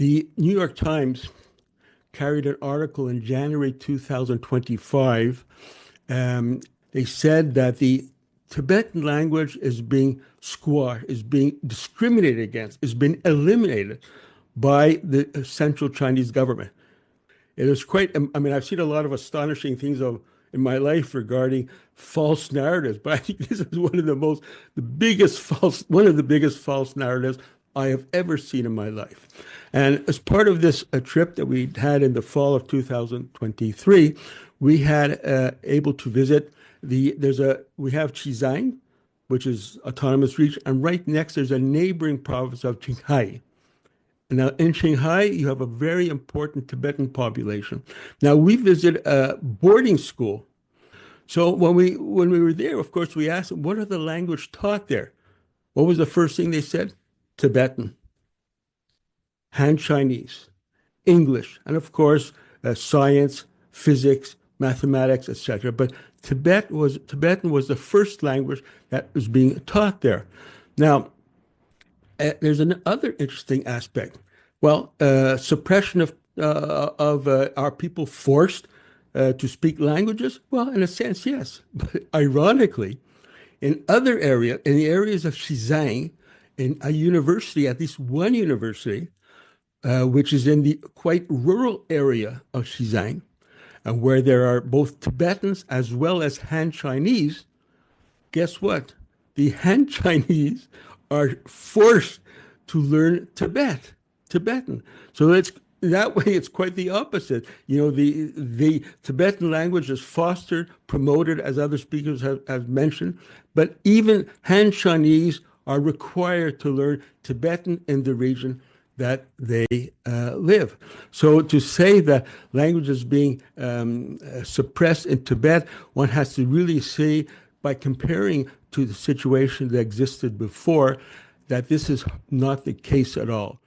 The New York Times carried an article in January 2025. They said that the Tibetan language is being squashed, is being discriminated against, is being eliminated by the central Chinese government. It is quite, I mean, I've seen a lot of astonishing things in my life regarding false narratives, but I think this is one of the biggest false narratives I have ever seen in my life. And as part of this trip that we had in the fall of 2023, we had able to visit we have Xizang, which is autonomous region, and right next there's a neighboring province of Qinghai. Now, in Shanghai, you have a very important Tibetan population. Now, we visited a boarding school. So when we were there, of course, we asked them, what are the language taught there? What was the first thing they said? Tibetan, Han Chinese, English, and of course, science, physics, mathematics, etc. But Tibetan was the first language that was being taught there. Now, there's another interesting aspect. Well, suppression of are people forced to speak languages? Well, in a sense, yes. But ironically, in the areas of Xizang, in a university, at least one university, which is in the quite rural area of Xizang, where there are both Tibetans as well as Han Chinese, guess what? The Han Chinese are forced to learn Tibetan. So it's quite the opposite. You know, the Tibetan language is fostered, promoted, as other speakers have mentioned, but even Han Chinese are required to learn Tibetan in the region that they live. So to say that language is being suppressed in Tibet, one has to really say, by comparing to the situation that existed before, that this is not the case at all.